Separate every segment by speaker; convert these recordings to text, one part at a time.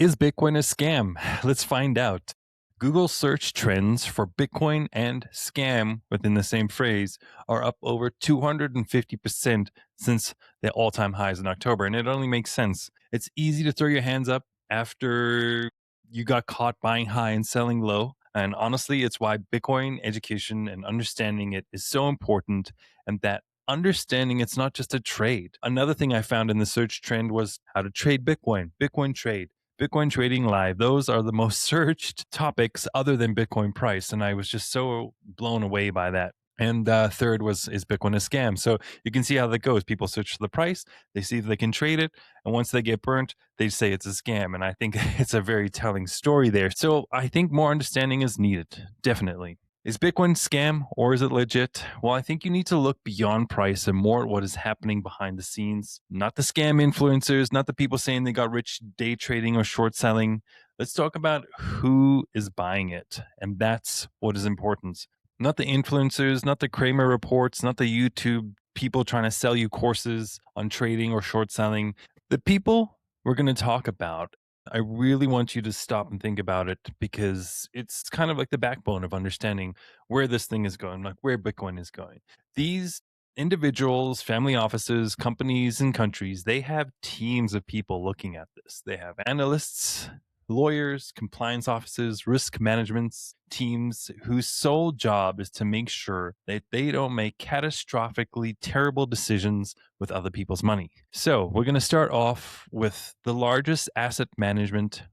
Speaker 1: Is Bitcoin a scam? Let's find out. Google search trends for Bitcoin and scam within the same phrase are up over 250% since the all time highs in October. And it only makes sense. It's easy to throw your hands up after you got caught buying high and selling low. And honestly, it's why Bitcoin education and understanding it is so important. And that understanding it's not just a trade. Another thing I found in the search trend was how to trade Bitcoin, Bitcoin trade. Bitcoin trading live. Those are the most searched topics other than Bitcoin price. And I was just so blown away by that. And third is Bitcoin a scam? So you can see how that goes. People search for the price, they see if they can trade it. And once they get burnt, they say it's a scam. And I think it's a very telling story there. So I think more understanding is needed, definitely. Is Bitcoin scam or is it legit? Well, I think you need to look beyond price and more at what is happening behind the scenes. Not the scam influencers, not the people saying they got rich day trading or short selling. Let's talk about who is buying it. And that's what is important. Not the influencers, not the Kramer reports, not the YouTube people trying to sell you courses on trading or short selling. The people we're going to talk about, I really want you to stop and think about it because it's kind of like the backbone of understanding where this thing is going, like where Bitcoin is going. These individuals, family offices, companies, and countries, they have teams of people looking at this. They have analysts, lawyers, compliance offices, risk management teams whose sole job is to make sure that they don't make catastrophically terrible decisions with other people's money. So, we're going to start off with the largest asset management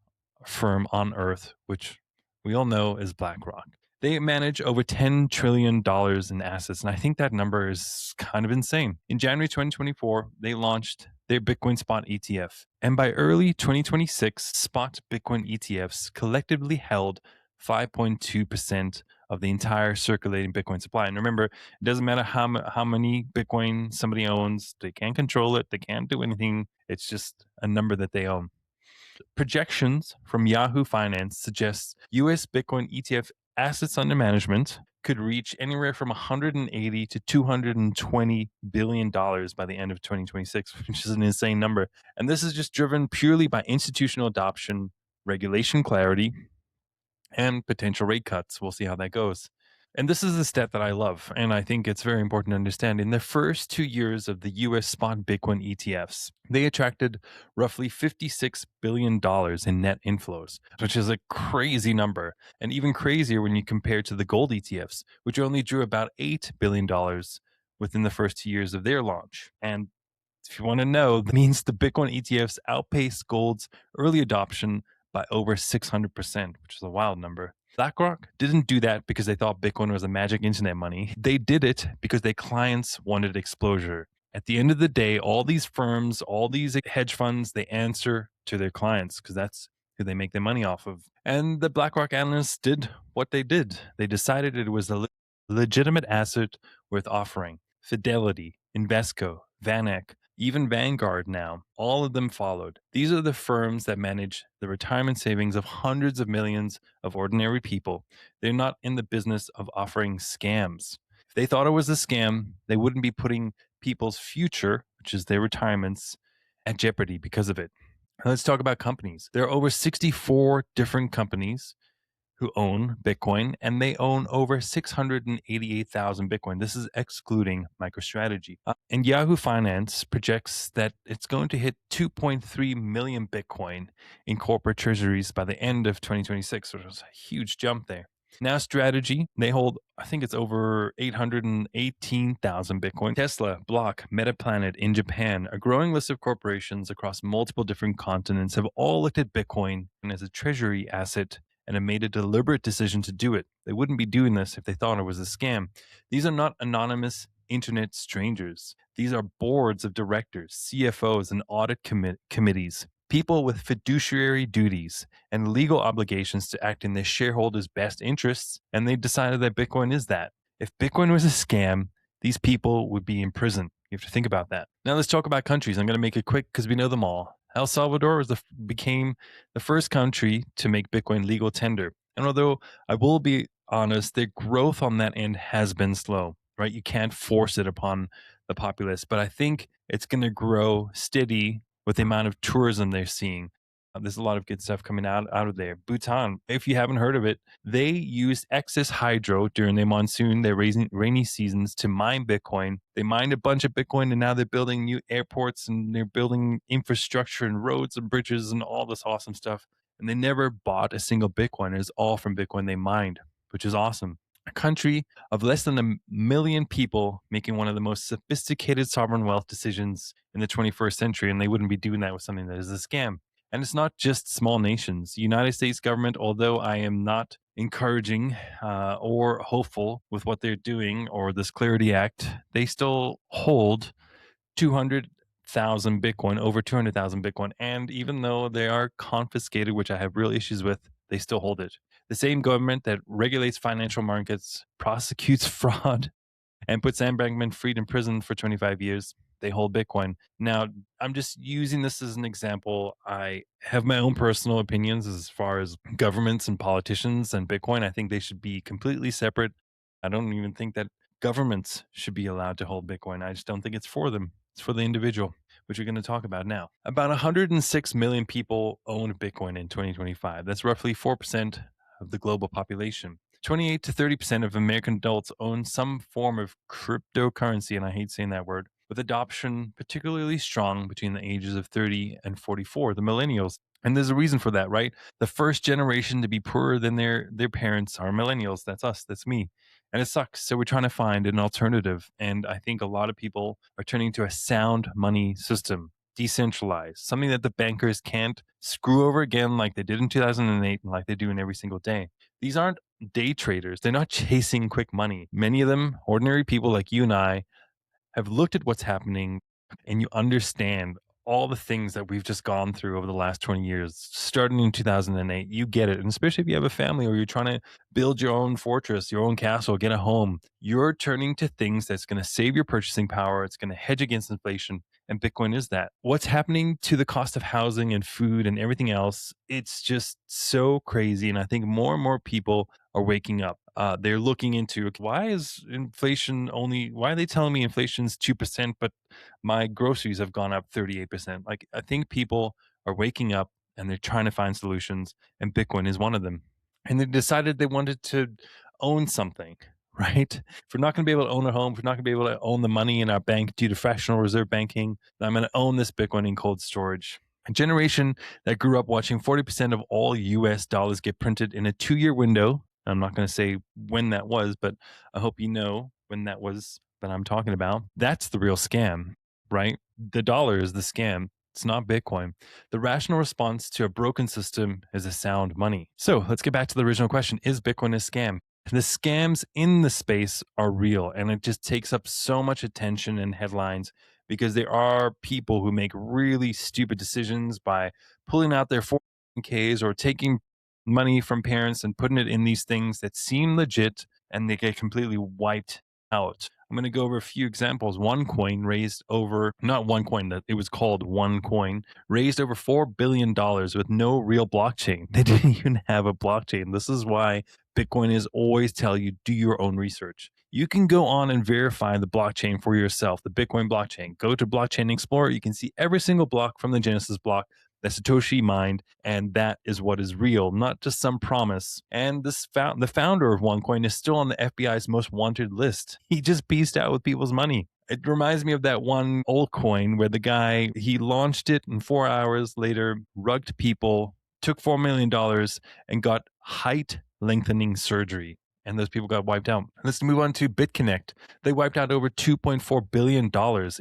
Speaker 1: firm on earth, which we all know is BlackRock. They manage over $10 trillion in assets, and I think that number is kind of insane. In January 2024, they launched their Bitcoin Spot ETF. And by early 2026, Spot Bitcoin ETFs collectively held 5.2% of the entire circulating Bitcoin supply. And remember, it doesn't matter how many Bitcoin somebody owns, they can't control it, they can't do anything. It's just a number that they own. Projections from Yahoo Finance suggest US Bitcoin ETF assets under management could reach anywhere from 180 to 220 billion dollars by the end of 2026, which is an insane number. And this is just driven purely by institutional adoption, regulation clarity, and potential rate cuts. We'll see how that goes. And this is a stat that I love, and I think it's very important to understand. In the first 2 years of the US spot Bitcoin ETFs, they attracted roughly $56 billion in net inflows, which is a crazy number, and even crazier when you compare to the gold ETFs, which only drew about $8 billion within the first 2 years of their launch. And if you want to know, that means the Bitcoin ETFs outpaced gold's early adoption by over 600%, which is a wild number. BlackRock didn't do that because they thought Bitcoin was a magic internet money. They did it because their clients wanted exposure. At the end of the day, all these firms, all these hedge funds, they answer to their clients because that's who they make their money off of. And the BlackRock analysts did what they did. They decided it was a legitimate asset worth offering. Fidelity, Invesco, VanEck, even Vanguard now, all of them followed. These are the firms that manage the retirement savings of hundreds of millions of ordinary people. They're not in the business of offering scams. If they thought it was a scam, they wouldn't be putting people's future, which is their retirements, at jeopardy because of it. Now let's talk about companies. There are over 64 different companies who own Bitcoin, and they own over 688,000 Bitcoin. This is excluding MicroStrategy. And Yahoo Finance projects that it's going to hit 2.3 million Bitcoin in corporate treasuries by the end of 2026, which is a huge jump there. Now, Strategy, they hold, I think it's over 818,000 Bitcoin. Tesla, Block, Metaplanet in Japan, a growing list of corporations across multiple different continents have all looked at Bitcoin as a treasury asset and have made a deliberate decision to do it. They wouldn't be doing this if they thought it was a scam. These are not anonymous internet strangers. These are boards of directors, CFOs, and audit committees, people with fiduciary duties and legal obligations to act in their shareholders' best interests, and they decided that Bitcoin is that. If Bitcoin was a scam, these people would be in prison. You have to think about that. Now let's talk about countries. I'm going to make it quick because we know them all. El Salvador became the first country to make Bitcoin legal tender. And although I will be honest, their growth on that end has been slow, right? You can't force it upon the populace, but I think it's going to grow steady with the amount of tourism they're seeing. There's a lot of good stuff coming out of there. Bhutan, if you haven't heard of it, they used excess hydro during their monsoon, their rainy seasons to mine Bitcoin. They mined a bunch of Bitcoin, and now they're building new airports and they're building infrastructure and roads and bridges and all this awesome stuff. And they never bought a single Bitcoin. It's all from Bitcoin they mined, which is awesome. A country of less than 1 million people making one of the most sophisticated sovereign wealth decisions in the 21st century, and they wouldn't be doing that with something that is a scam. And it's not just small nations. The United States government, although I am not encouraging or hopeful with what they're doing or this Clarity Act, they still hold 200,000 Bitcoin, over 200,000 Bitcoin. And even though they are confiscated, which I have real issues with, they still hold it. The same government that regulates financial markets, prosecutes fraud, and put Sam Bankman-Fried in prison for 25 years. They hold Bitcoin. Now, I'm just using this as an example. I have my own personal opinions as far as governments and politicians and Bitcoin. I think they should be completely separate. I don't even think that governments should be allowed to hold Bitcoin. I just don't think it's for them. It's for the individual, which we're going to talk about now. About 106 million people owned Bitcoin in 2025. That's roughly 4% of the global population. 28 to 30% of American adults own some form of cryptocurrency, and I hate saying that word, with adoption particularly strong between the ages of 30 and 44, the millennials. And there's a reason for that, right? The first generation to be poorer than their parents are millennials. That's us, that's me. And it sucks. So we're trying to find an alternative. And I think a lot of people are turning to a sound money system, decentralized, something that the bankers can't screw over again like they did in 2008 and like they do in every single day. These aren't day traders. They're not chasing quick money. Many of them, ordinary people like you and I, have looked at what's happening, and you understand all the things that we've just gone through over the last 20 years, starting in 2008. You get it. And especially if you have a family or you're trying to build your own fortress, your own castle, get a home, you're turning to things that's going to save your purchasing power. It's going to hedge against inflation. And Bitcoin is that. What's happening to the cost of housing and food and everything else? It's just so crazy. And I think more and more people are waking up. They're looking into why is inflation only, why are they telling me inflation's 2%, but my groceries have gone up 38%? Like, I think people are waking up and they're trying to find solutions, and Bitcoin is one of them. And they decided they wanted to own something, right? If we're not going to be able to own a home, if we're not going to be able to own the money in our bank due to fractional reserve banking, then I'm going to own this Bitcoin in cold storage. A generation that grew up watching 40% of all US dollars get printed in a 2-year window. I'm not going to say when that was, but I hope you know when that was that I'm talking about. That's the real scam, right? The dollar is the scam. It's not Bitcoin. The rational response to a broken system is a sound money. So let's get back to the original question. Is Bitcoin a scam? The scams in the space are real, and it just takes up so much attention and headlines because there are people who make really stupid decisions by pulling out their 401ks or taking money from parents and putting it in these things that seem legit, and they get completely wiped out. I'm going to go over a few examples. OneCoin raised over, not OneCoin, that it was called OneCoin, raised over $4 billion with no real blockchain. They didn't even have a blockchain. This is why Bitcoin is always tell you, do your own research. You can go on and verify the blockchain for yourself, the Bitcoin blockchain. Go to Blockchain Explorer. You can see every single block from the Genesis block that Satoshi mined, and that is what is real, not just some promise. And the founder of OneCoin is still on the FBI's most wanted list. He just pieced out with people's money. It reminds me of that one old coin where the guy, he launched it and 4 hours later, rugged people, took $4 million and got height lengthening surgery. And those people got wiped out. Let's move on to BitConnect. They wiped out over $2.4 billion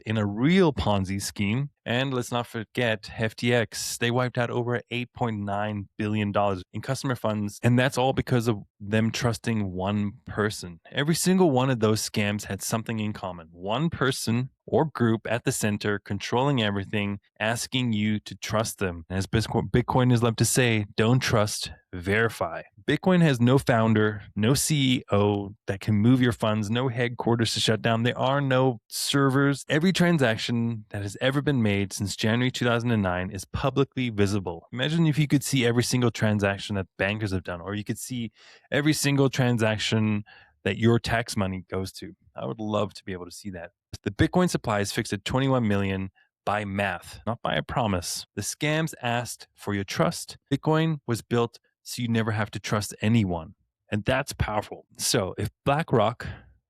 Speaker 1: in a real Ponzi scheme. And let's not forget FTX. They wiped out over $8.9 billion in customer funds. And that's all because of them trusting one person. Every single one of those scams had something in common. One person or group at the center controlling everything, asking you to trust them. As Bitcoiners love to say, don't trust, verify. Bitcoin has no founder, no CEO that can move your funds, no headquarters to shut down. There are no servers. Every transaction that has ever been made since January 2009 is publicly visible. Imagine if you could see every single transaction that bankers have done, or you could see every single transaction that your tax money goes to. I would love to be able to see that. The Bitcoin supply is fixed at 21 million, by math, not by a promise. The scams asked for your trust. Bitcoin was built so you never have to trust anyone. And that's powerful. So if BlackRock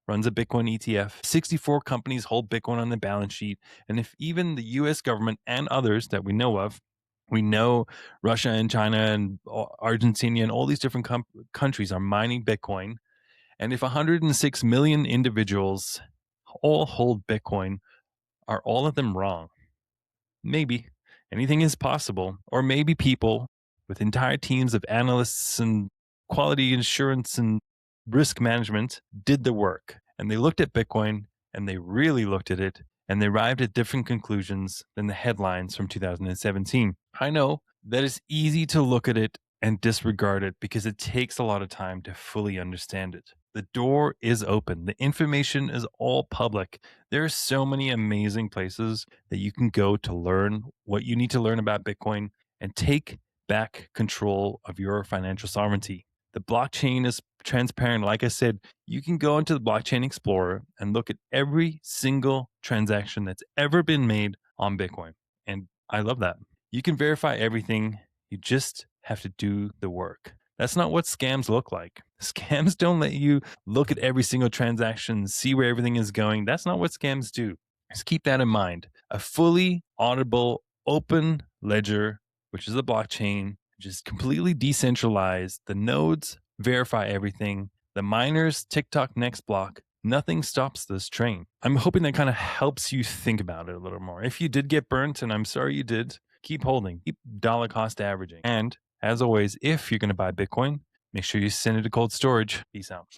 Speaker 1: runs a Bitcoin ETF, 64 companies hold Bitcoin on the balance sheet, and if even the US government and others that we know of, we know Russia and China and Argentina and all these different countries are mining Bitcoin. And if 106 million individuals all hold Bitcoin, are all of them wrong? Maybe. Anything is possible. Or maybe people with entire teams of analysts and quality assurance and risk management did the work. And they looked at Bitcoin and they really looked at it and they arrived at different conclusions than the headlines from 2017. I know that it's easy to look at it and disregard it because it takes a lot of time to fully understand it. The door is open. The information is all public. There are so many amazing places that you can go to learn what you need to learn about Bitcoin and take back control of your financial sovereignty. The blockchain is transparent. Like I said, you can go into the Blockchain Explorer and look at every single transaction that's ever been made on Bitcoin. And I love that. You can verify everything. You just have to do the work. That's not what scams look like. Scams don't let you look at every single transaction, see where everything is going. That's not what scams do. Just keep that in mind. A fully auditable, open ledger, which is a blockchain, which is completely decentralized. The nodes verify everything. The miners, TikTok, next block, nothing stops this train. I'm hoping that kind of helps you think about it a little more. If you did get burnt, and I'm sorry you did, keep holding, keep dollar cost averaging. And as always, if you're going to buy Bitcoin, make sure you send it to cold storage. Peace out.